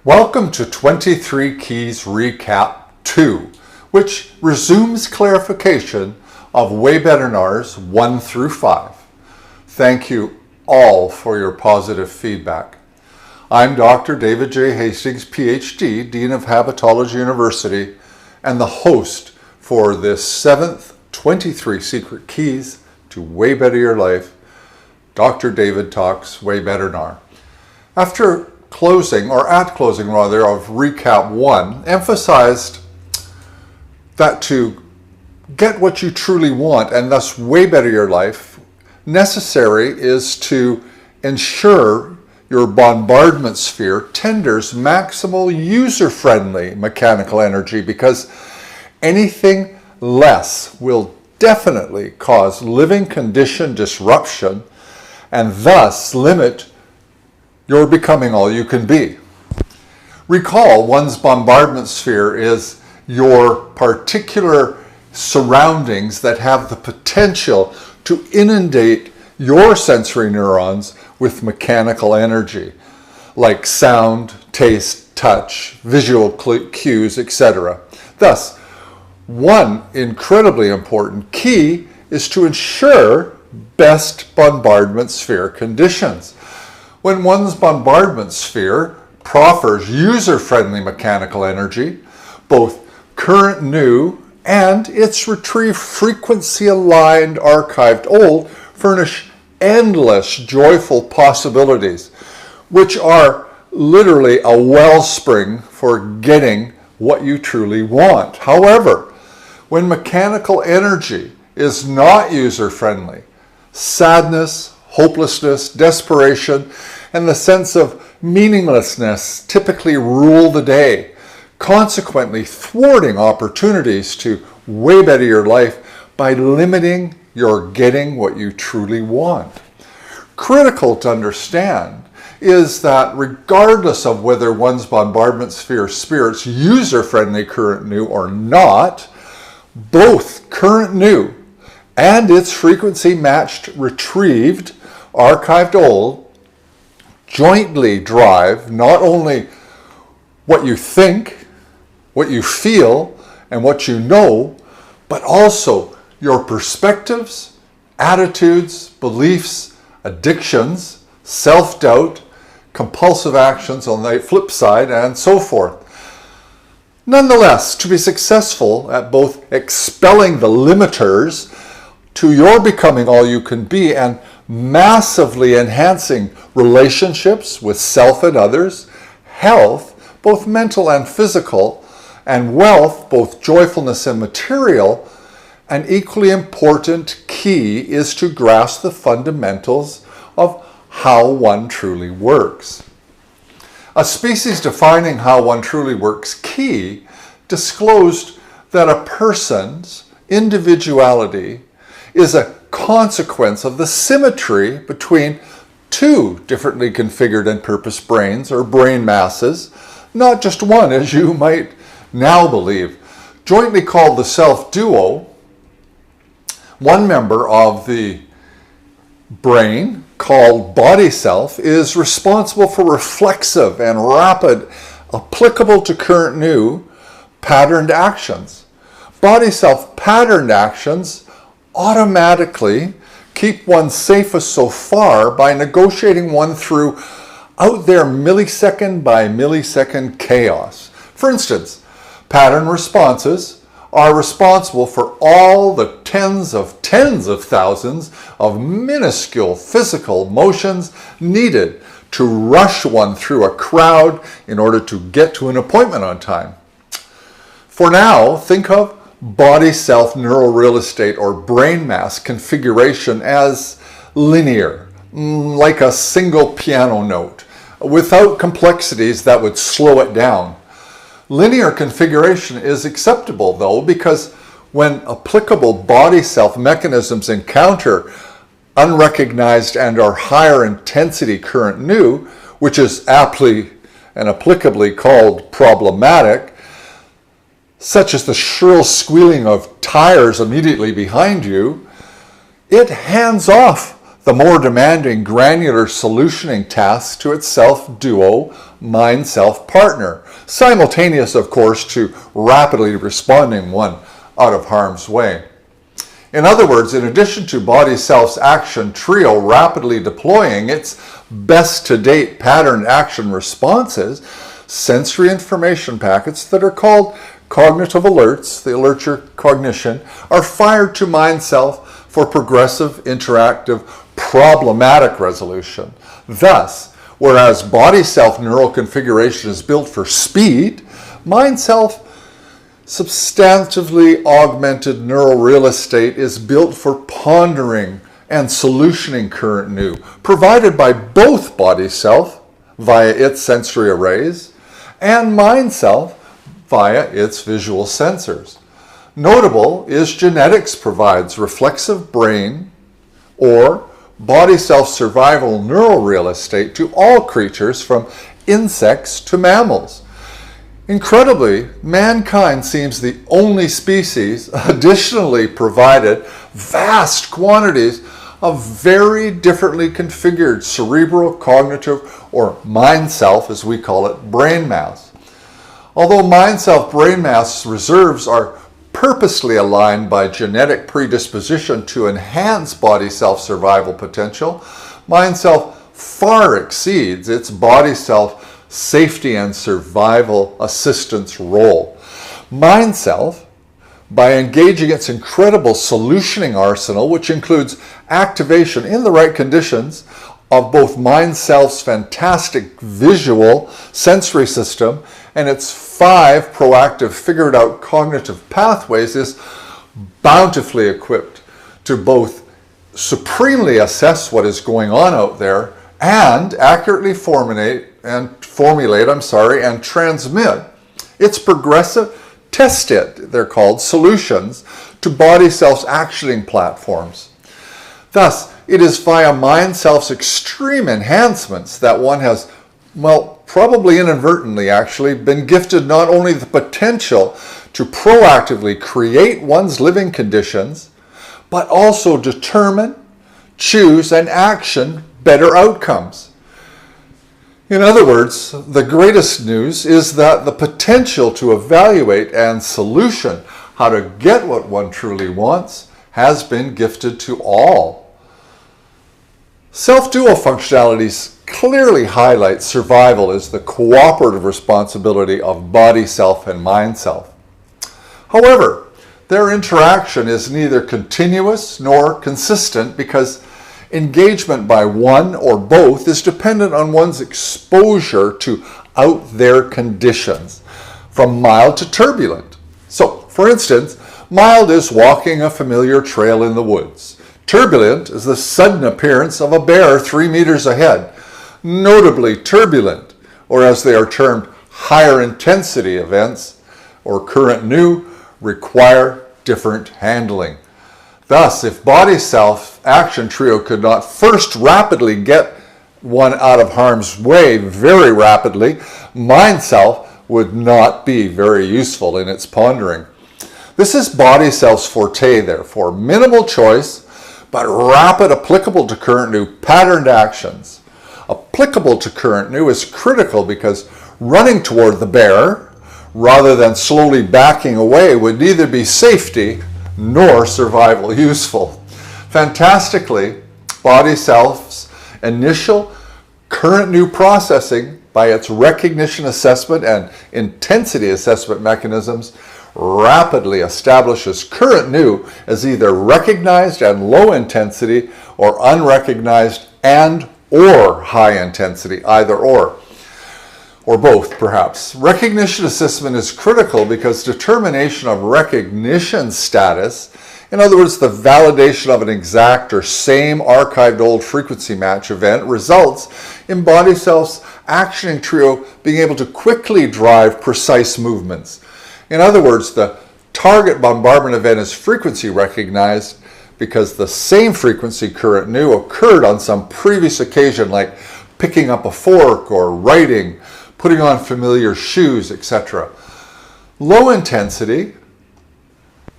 Welcome to 23 Keys Recap 2, which resumes clarification of WayBetterNars 1 through 5. Thank you all for your positive feedback. I'm Dr. David J. Hastings, PhD, Dean of Habitology University, and the host for this 7th 23 Secret Keys to WayBetter Your Life, Dr. David Talks WayBetternar. After closing of Recap 1, emphasized that to get what you truly want and thus WayBetter Your Life, necessary is to ensure your Bombardment-Sphere tenders maximal user-friendly mechanical energy, because anything less will definitely cause living condition disruption and thus limit your becoming all you can be. Recall, one's Bombardment-Sphere is your particular surroundings that have the potential to inundate your sensory neurons with mechanical energy, like sound, taste, touch, visual cues, etc. Thus, one incredibly important key is to ensure best Bombardment-Sphere conditions. When one's Bombardment-Sphere proffers user-friendly mechanical energy, both current new and its retrieved frequency-aligned archived old furnish endless joyful possibilities, which are literally a wellspring for getting what you truly want. However, when mechanical energy is not user-friendly, sadness, hopelessness, desperation, and the sense of meaninglessness typically rule the day, consequently thwarting opportunities to WayBetter Your Life by limiting your getting what you truly want. Critical to understand is that regardless of whether one's Bombardment-Sphere spirit's user-friendly current new or not, both current new and its frequency-matched retrieved archived old jointly drive not only what you think, what you feel, and what you know, but also your perspectives, attitudes, beliefs, addictions, self-doubt, compulsive actions on the flip side, and so forth. Nonetheless, to be successful at both expelling the limiters to your becoming all you can be and massively enhancing relationships with self and others, health, both mental and physical, and wealth, both joyfulness and material, an equally important key is to grasp the fundamentals of how one truly works. A species defining how one truly works key disclosed that a person's individuality is a consequence of the symmetry between two differently configured and purposed brains or brain masses, not just one, as you might now believe. Jointly called the self-duo, one member of the brain, called body self, is responsible for reflexive and rapid, applicable to current new, patterned actions. Body self patterned actions automatically keep one safest so far by negotiating one through out there millisecond by millisecond chaos. For instance, pattern responses are responsible for all the tens of thousands of minuscule physical motions needed to rush one through a crowd in order to get to an appointment on time. For now, think of body self neural real estate or brain mass configuration as linear, like a single piano note, without complexities that would slow it down. Linear configuration is acceptable though, because when applicable body self mechanisms encounter unrecognized and or higher intensity current new, which is aptly and applicably called problematic, such as the shrill squealing of tires immediately behind you, it hands off the more demanding granular solutioning tasks to its self-duo mind-self partner, simultaneous, of course, to rapidly responding one out of harm's way. In other words, in addition to body-self's action trio rapidly deploying its best-to-date patterned action responses, sensory information packets that are called cognitive alerts, they alert your cognition, are fired to mind-self for progressive, interactive, problematic resolution. Thus, whereas body-self neural configuration is built for speed, mind-self substantively augmented neural real estate is built for pondering and solutioning current new, provided by both body-self via its sensory arrays and mind-self via its visual sensors. Notable is genetics provides reflexive brain or body-self survival neural real estate to all creatures from insects to mammals. Incredibly, mankind seems the only species additionally provided vast quantities of very differently configured cerebral, cognitive, or mind-self, as we call it, brain mass. Although mind-self brain mass reserves are purposely aligned by genetic predisposition to enhance body-self survival potential, mind-self far exceeds its body-self safety and survival assistance role. Mind-self, by engaging its incredible solutioning arsenal, which includes activation in the right conditions of both mind-self's fantastic visual sensory system and its 5 proactive figured out cognitive pathways, is bountifully equipped to both supremely assess what is going on out there and accurately formulate and transmit its progressive, test it, they're called, solutions to body-self's actioning platforms. Thus, it is via mind-self's extreme enhancements that one has, well, probably inadvertently actually, been gifted not only the potential to proactively create one's living conditions, but also determine, choose, and action better outcomes. In other words, the greatest news is that the potential to evaluate and solution how to get what one truly wants has been gifted to all. Self-dual functionalities clearly highlight survival as the cooperative responsibility of body-self and mind-self. However, their interaction is neither continuous nor consistent because engagement by one or both is dependent on one's exposure to out there conditions, from mild to turbulent. So, for instance, mild is walking a familiar trail in the woods. Turbulent is the sudden appearance of a bear 3 meters ahead. Notably turbulent, or as they are termed, higher intensity events, or current new, require different handling. Thus, if body-self action trio could not first rapidly get one out of harm's way very rapidly, mind-self would not be very useful in its pondering. This is body-self's forte, therefore. Minimal choice, but rapid, applicable to current new patterned actions. Applicable to current new is critical because running toward the bear, rather than slowly backing away, would neither be safety nor survival useful. Fantastically, body-self's initial current new processing by its recognition assessment and intensity assessment mechanisms rapidly establishes current new as either recognized and low intensity or unrecognized and or high intensity, either or both perhaps. Recognition assessment is critical because determination of recognition status, in other words, the validation of an exact or same archived old frequency match event, results in body-self's actioning trio being able to quickly drive precise movements. In other words, the target bombardment event is frequency recognized because the same frequency current new occurred on some previous occasion, like picking up a fork or writing, putting on familiar shoes, etc. Low intensity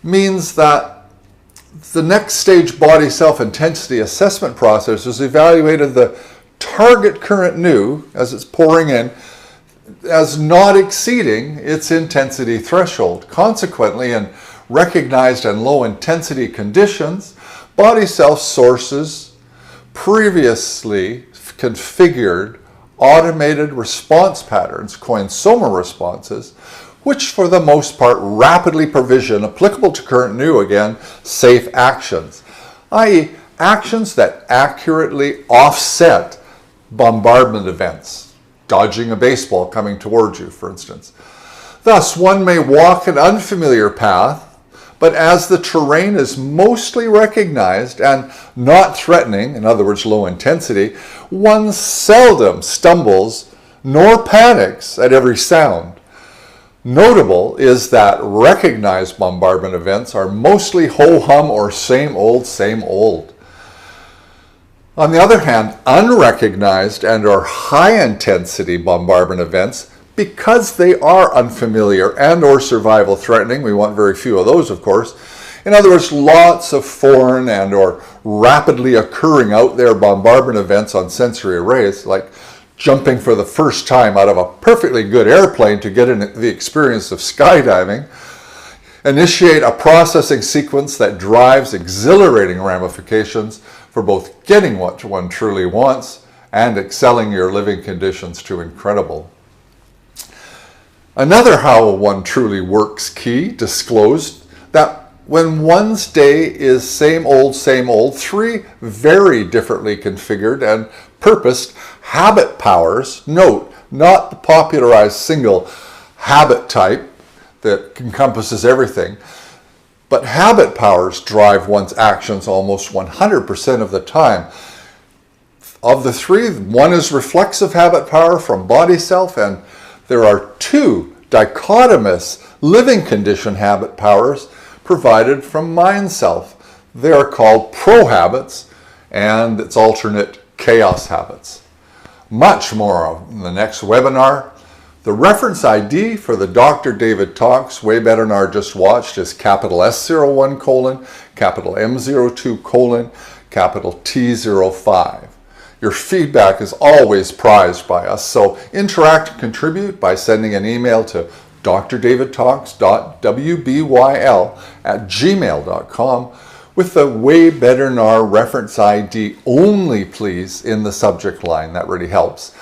means that The next stage body self-intensity assessment process is evaluated the target current new as it's pouring in as not exceeding its intensity threshold. Consequently, in recognized and low intensity conditions, body self sources previously configured automated response patterns, coined SOMA responses, which for the most part rapidly provision applicable to current new, again, safe actions, i.e. actions that accurately offset bombardment events, dodging a baseball coming towards you, for instance. Thus, one may walk an unfamiliar path, but as the terrain is mostly recognized and not threatening, in other words, low intensity, one seldom stumbles nor panics at every sound. Notable is that recognized bombardment events are mostly ho-hum or same old, same old. On the other hand, unrecognized and or high-intensity bombardment events, because they are unfamiliar and or survival threatening, we want very few of those, of course. In other words, lots of foreign and or rapidly occurring out there bombardment events on sensory arrays, like jumping for the first time out of a perfectly good airplane to get the experience of skydiving, initiate a processing sequence that drives exhilarating ramifications for both getting what one truly wants and excelling your living conditions to incredible. Another how one truly works key disclosed that when one's day is same old, three very differently configured and purposed habit powers, note, not the popularized single habit type that encompasses everything, but habit powers drive one's actions almost 100% of the time. Of the three, one is reflexive habit power from body self, and there are two dichotomous living condition habit powers provided from mind self. They are called pro habits and its alternate chaos habits. Much more in the next webinar. The reference ID for the Dr. David Talks WayBetternar just watched is capital S01, capital M02, capital T05. Your feedback is always prized by us, so interact and contribute by sending an email to drddavidtalks.wbyl@gmail.com with the WayBetternar reference ID only, please, in the subject line. That really helps.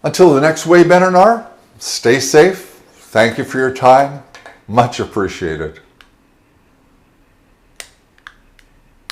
Until the next WayBetternar, stay safe. Thank you for your time. Much appreciated.